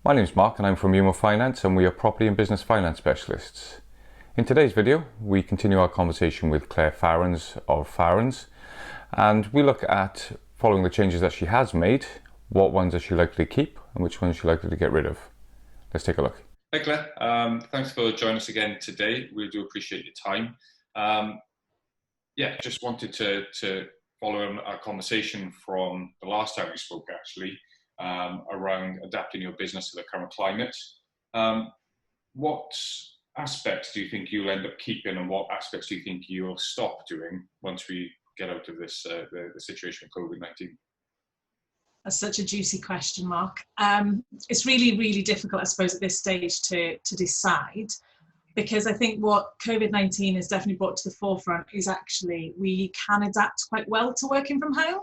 My name is Mark and I'm from Farrens and we are property and business finance specialists. In today's video, we continue our conversation with Claire Farrens of Farrens, and we look at, following the changes that she has made, what ones is she likely to keep and which ones is she likely to get rid of. Let's take a look. Hi Claire, thanks for joining us again today. We do appreciate your time. Just wanted to follow on our conversation from the last time we spoke actually, around adapting your business to the current climate. What aspects do you think you'll end up keeping and what aspects do you think you'll stop doing once we get out of this the situation of COVID-19? That's such a juicy question, Mark. It's really difficult, I suppose, at this stage to decide, because I think what COVID-19 has definitely brought to the forefront is actually we can adapt quite well to working from home.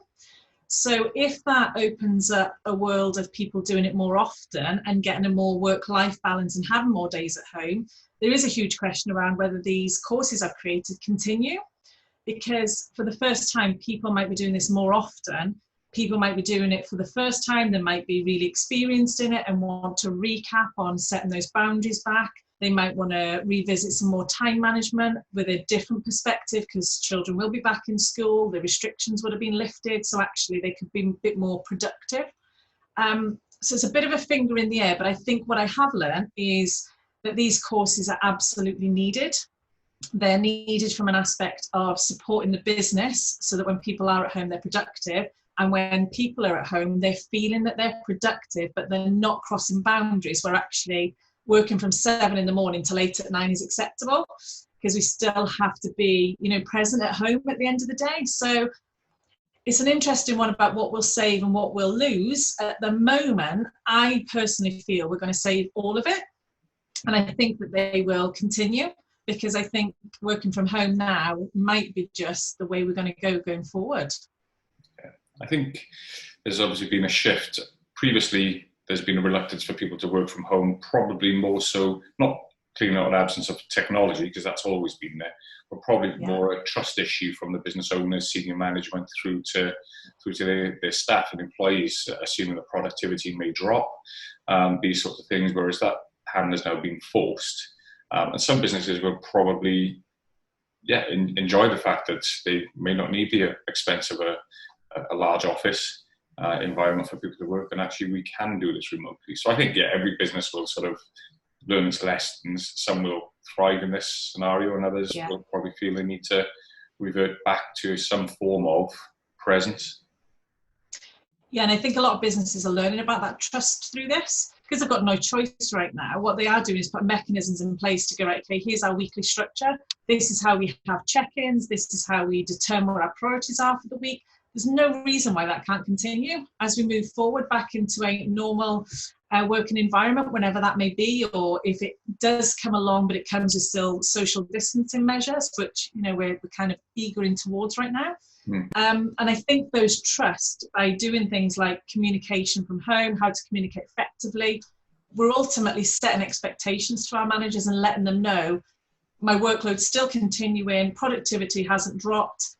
So if that opens up a world of people doing it more often and getting a more work-life balance and having more days at home, there is a huge question around whether these courses I've created continue, because for the first time, people might be doing this more often. People might be doing it for the first time. They might be really experienced in it and want to recap on setting those boundaries back. They might want to revisit some more time management with a different perspective because children will be back in school, the restrictions would have been lifted, so actually they could be a bit more productive. So it's a bit of a finger in the air, but I think what I have learned is that these courses are absolutely needed. They're needed from an aspect of supporting the business so that when people are at home, they're productive. And when people are at home, they're feeling that they're productive, but they're not crossing boundaries where actually working from 7 in the morning till 8 at night is acceptable, because we still have to be, present at home at the end of the day. So it's an interesting one about what we'll save and what we'll lose. At the moment, I personally feel we're going to save all of it. And I think that they will continue, because I think working from home now might be just the way we're going to go going forward. I think there's obviously been a shift. Previously, there's been a reluctance for people to work from home, probably more so, not cleaning out an absence of technology, because that's always been there, but probably more a trust issue from the business owners, senior management, through to their staff and employees, assuming that productivity may drop, these sorts of things, whereas that hand has now been forced. And some businesses will probably enjoy the fact that they may not need the expense of a large office environment for people to work, and actually we can do this remotely. So I think every business will sort of learn its lessons. Some will thrive in this scenario and others will probably feel they need to revert back to some form of presence. Yeah, and I think a lot of businesses are learning about that trust through this, because they've got no choice right now. What they are doing is put mechanisms in place to go, right, okay, here's our weekly structure. This is how we have check-ins. This is how we determine what our priorities are for the week. There's no reason why that can't continue as we move forward back into a normal working environment, whenever that may be, or if it does come along, but it comes with still social distancing measures, which we're kind of eagering towards right now. And I think those trust, by doing things like communication from home, how to communicate effectively, we're ultimately setting expectations to our managers and letting them know my workload's still continuing, productivity hasn't dropped.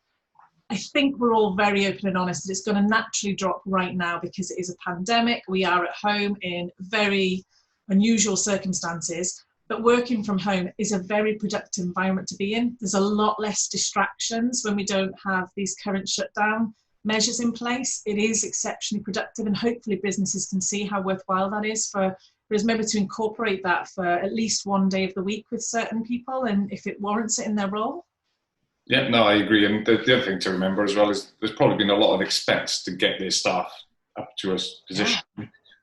I think we're all very open and honest that it's going to naturally drop right now because it is a pandemic. We are at home in very unusual circumstances, but working from home is a very productive environment to be in. There's a lot less distractions when we don't have these current shutdown measures in place. It is exceptionally productive, and hopefully businesses can see how worthwhile that is for us maybe to incorporate that for at least one day of the week with certain people, and if it warrants it in their role. Yeah, no, I agree. And the other thing to remember as well is there's probably been a lot of expense to get their staff up to a position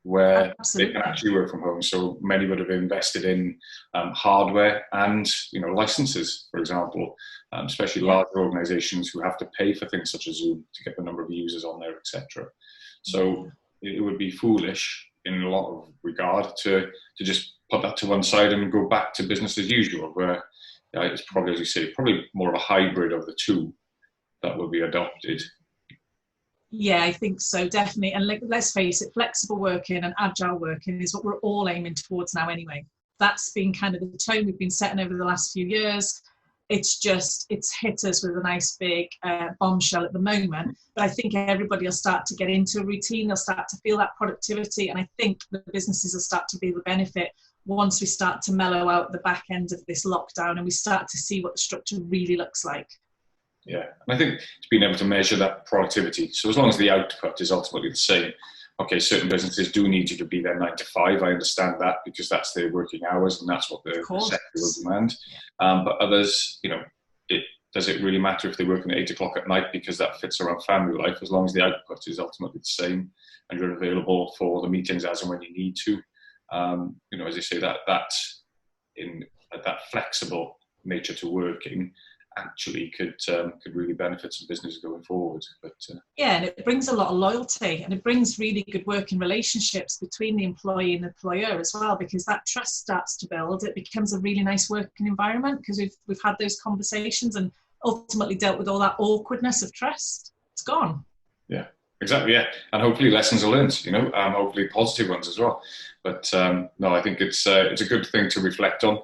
where they can actually work from home. So many would have invested in hardware and licenses, for example, especially larger organizations who have to pay for things such as Zoom to get the number of users on there, etc. So it would be foolish in a lot of regard to just put that to one side and go back to business as usual, where it's probably, as you say, probably more of a hybrid of the two that will be adopted. Yeah, I think so, definitely. And let's face it, flexible working and agile working is what we're all aiming towards now anyway. That's been kind of the tone we've been setting over the last few years. It's hit us with a nice big bombshell at the moment. But I think everybody will start to get into a routine. They'll start to feel that productivity. And I think the businesses will start to be the benefit once we start to mellow out the back end of this lockdown and we start to see what the structure really looks like. Yeah, and I think it's being able to measure that productivity. So as long as the output is ultimately the same, okay, certain businesses do need you to be there 9 to 5. I understand that because that's their working hours and that's what the sector will demand. But others, does it really matter if they're working at 8 o'clock at night because that fits around family life, as long as the output is ultimately the same and you're available for the meetings as and when you need to. As you say, that flexible nature to working actually could really benefit some business going forward. But and it brings a lot of loyalty and it brings really good working relationships between the employee and the employer as well, because that trust starts to build. It becomes a really nice working environment because we've had those conversations and ultimately dealt with all that awkwardness of trust. It's gone. Yeah, exactly. Yeah, and hopefully lessons are learned. Hopefully positive ones as well. But no, I think it's a good thing to reflect on.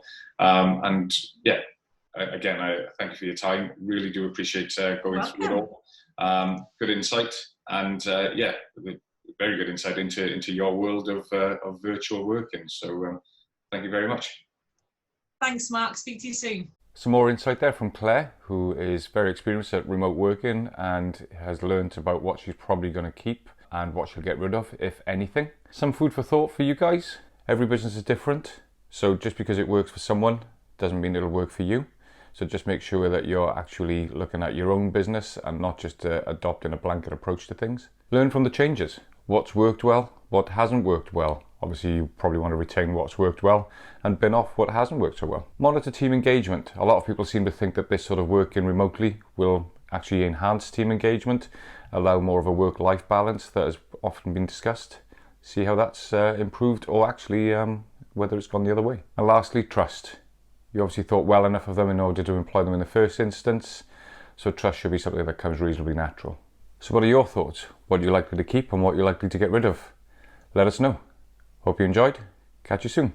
Again, I thank you for your time. Really do appreciate going through it all. Good insight, and very good insight into your world of virtual working. So thank you very much. Thanks, Mark. Speak to you soon. Some more insight there from Claire, who is very experienced at remote working and has learned about what she's probably going to keep and what she'll get rid of, if anything. Some food for thought for you guys. Every business is different, so just because it works for someone doesn't mean it'll work for you. So just make sure that you're actually looking at your own business and not just adopting a blanket approach to things. Learn from the changes. What's worked well, what hasn't worked well. Obviously you probably want to retain what's worked well and bin off what hasn't worked so well. Monitor team engagement. A lot of people seem to think that this sort of working remotely will actually enhance team engagement, allow more of a work-life balance that has often been discussed. See how that's improved, or actually whether it's gone the other way. And lastly, trust. You obviously thought well enough of them in order to employ them in the first instance, so trust should be something that comes reasonably natural. So what are your thoughts? What you're likely to keep and what you're likely to get rid of? Let us know. Hope you enjoyed. Catch you soon.